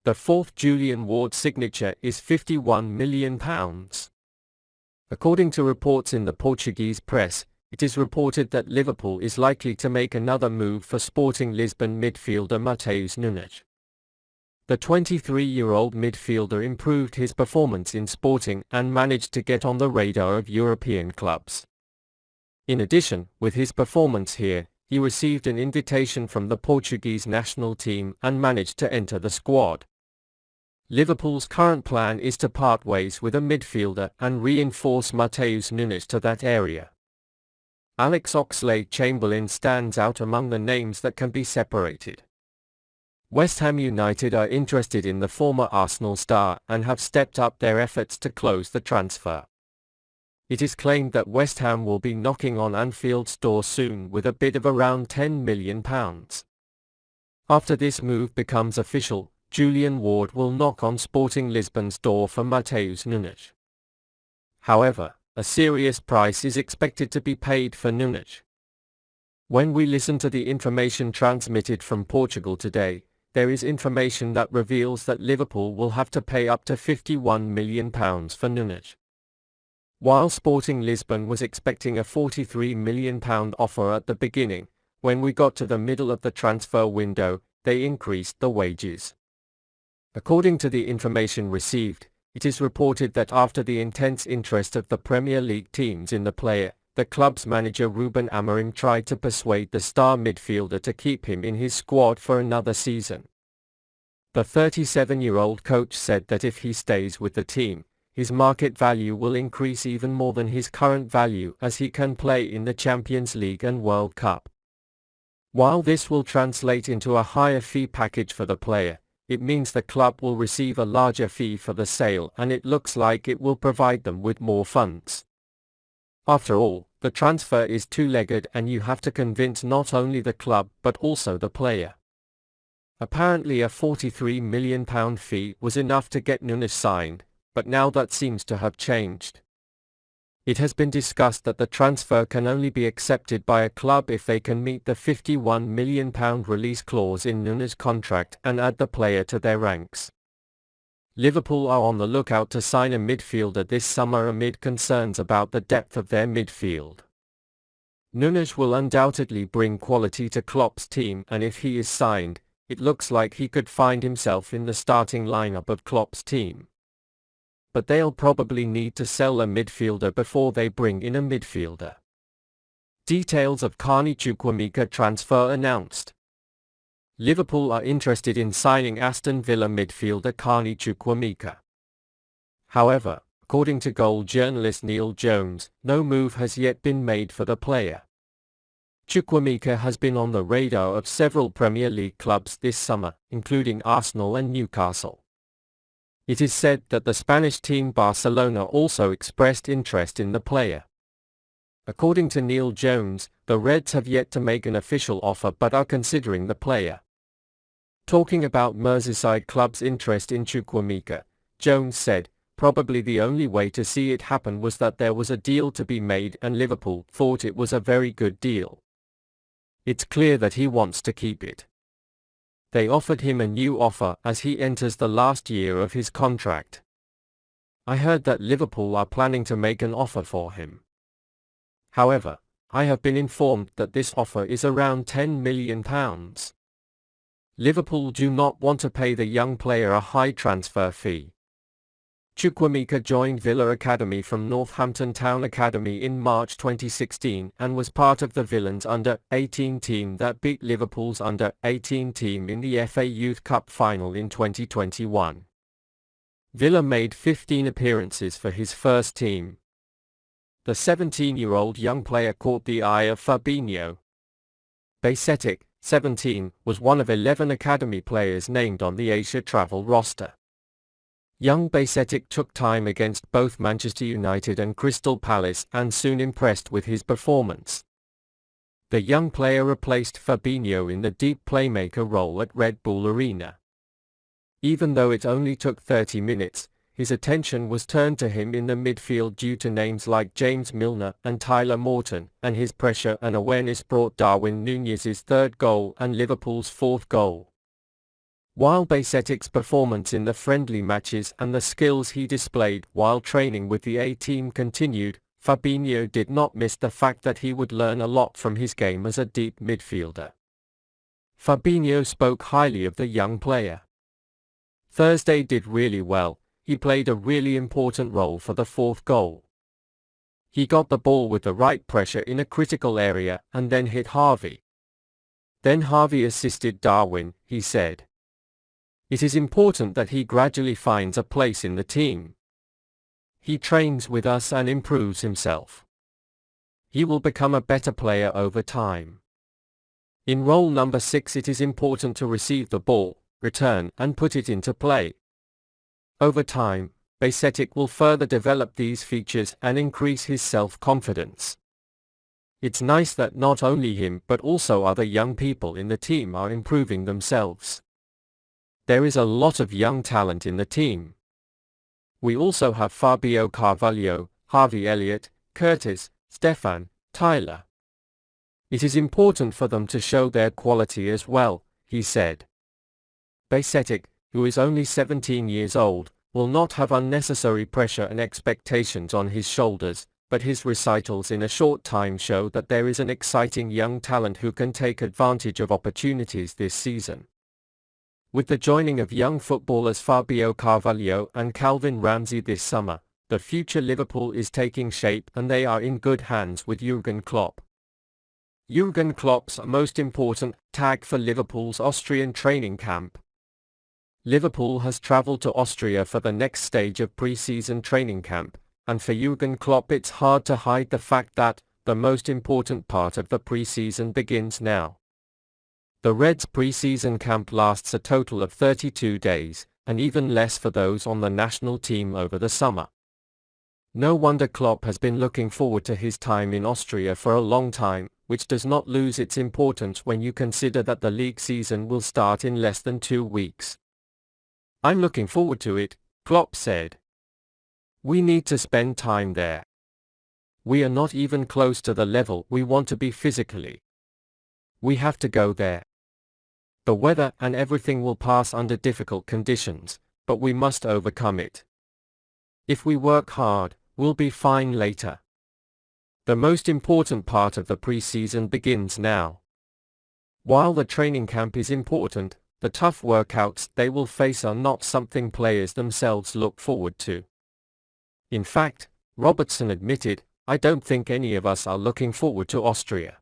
The fourth Julian Ward signature is £51 million. According to reports in the Portuguese press, it is reported that Liverpool is likely to make another move for Sporting Lisbon midfielder Matheus Nunes. The 23-year-old midfielder improved his performance in Sporting and managed to get on the radar of European clubs. In addition, with his performance here, he received an invitation from the Portuguese national team and managed to enter the squad. Liverpool's current plan is to part ways with a midfielder and reinforce Matheus Nunes to that area. Alex Oxlade-Chamberlain stands out among the names that can be separated. West Ham United are interested in the former Arsenal star and have stepped up their efforts to close the transfer. It is claimed that West Ham will be knocking on Anfield's door soon with a bid of around £10 million. After this move becomes official, Julian Ward will knock on Sporting Lisbon's door for Matheus Nunes. However, a serious price is expected to be paid for Nunes. When we listen to the information transmitted from Portugal today, there is information that reveals that Liverpool will have to pay up to £51 million for Nunes. While Sporting Lisbon was expecting a £43 million offer at the beginning, when we got to the middle of the transfer window, they increased the wages. According to the information received, it is reported that after the intense interest of the Premier League teams in the player, the club's manager Ruben Amorim tried to persuade the star midfielder to keep him in his squad for another season. The 37-year-old coach said that if he stays with the team, his market value will increase even more than his current value as he can play in the Champions League and World Cup. While this will translate into a higher fee package for the player, it means the club will receive a larger fee for the sale and it looks like it will provide them with more funds. After all, the transfer is two-legged and you have to convince not only the club but also the player. Apparently a £43 million fee was enough to get Nunes signed, but now that seems to have changed. It has been discussed that the transfer can only be accepted by a club if they can meet the £51 million release clause in Nunes' contract and add the player to their ranks. Liverpool are on the lookout to sign a midfielder this summer amid concerns about the depth of their midfield. Nunes will undoubtedly bring quality to Klopp's team, and if he is signed, it looks like he could find himself in the starting lineup of Klopp's team. But they'll probably need to sell a midfielder before they bring in a midfielder. Details of Carney Chukwuemeka transfer announced. Liverpool are interested in signing Aston Villa midfielder Carney Chukwuemeka. However, according to Goal journalist Neil Jones, no move has yet been made for the player. Chukwuemeka has been on the radar of several Premier League clubs this summer, including Arsenal and Newcastle. It is said that the Spanish team Barcelona also expressed interest in the player. According to Neil Jones, the Reds have yet to make an official offer but are considering the player. Talking about Merseyside club's interest in Chukwuemeka, Jones said, "Probably the only way to see it happen was that there was a deal to be made and Liverpool thought it was a very good deal. It's clear that he wants to keep it. They offered him a new offer as he enters the last year of his contract. I heard that Liverpool are planning to make an offer for him. However, I have been informed that this offer is around £10 million. Liverpool do not want to pay the young player a high transfer fee." Chukwuemeka joined Villa Academy from Northampton Town Academy in March 2016 and was part of the Villains under-18 team that beat Liverpool's under-18 team in the FA Youth Cup final in 2021. Villa made 15 appearances for his first team. The 17-year-old young player caught the eye of Fabrizio. Bajcetic, 17, was one of 11 academy players named on the Asia travel roster. Young Bajcetic took time against both Manchester United and Crystal Palace and soon impressed with his performance. The young player replaced Fabinho in the deep playmaker role at Red Bull Arena. Even though it only took 30 minutes, his attention was turned to him in the midfield due to names like James Milner and Tyler Morton, and his pressure and awareness brought Darwin Nunez's third goal and Liverpool's fourth goal. While Bajcetic's performance in the friendly matches and the skills he displayed while training with the A-team continued, Fabinho did not miss the fact that he would learn a lot from his game as a deep midfielder. Fabinho spoke highly of the young player. Thursday did really well. He played a really important role for the fourth goal. He got the ball with the right pressure in a critical area and then hit Harvey. Then Harvey assisted Darwin, he said. It is important that he gradually finds a place in the team. He trains with us and improves himself. He will become a better player over time. In role number 6 it is important to receive the ball, return and put it into play. Over time, Bajcetic will further develop these features and increase his self-confidence. It's nice that not only him but also other young people in the team are improving themselves. There is a lot of young talent in the team. We also have Fabio Carvalho, Harvey Elliott, Curtis, Stefan, Tyler. It is important for them to show their quality as well, he said. Bajcetic, who is only 17 years old, will not have unnecessary pressure and expectations on his shoulders, but his recitals in a short time show that there is an exciting young talent who can take advantage of opportunities this season. With the joining of young footballers Fabio Carvalho and Calvin Ramsey this summer, the future Liverpool is taking shape and they are in good hands with Jürgen Klopp. Jürgen Klopp's most important tag for Liverpool's Austrian training camp. Liverpool has travelled to Austria for the next stage of pre-season training camp, and for Jürgen Klopp it's hard to hide the fact that the most important part of the pre-season begins now. The Reds' pre-season camp lasts a total of 32 days, and even less for those on the national team over the summer. No wonder Klopp has been looking forward to his time in Austria for a long time, which does not lose its importance when you consider that the league season will start in less than 2 weeks. I'm looking forward to it, Klopp said. We need to spend time there. We are not even close to the level we want to be physically. We have to go there. The weather and everything will pass under difficult conditions, but we must overcome it. If we work hard, we'll be fine later. The most important part of the pre-season begins now. While the training camp is important, the tough workouts they will face are not something players themselves look forward to. In fact, Robertson admitted, I don't think any of us are looking forward to Austria.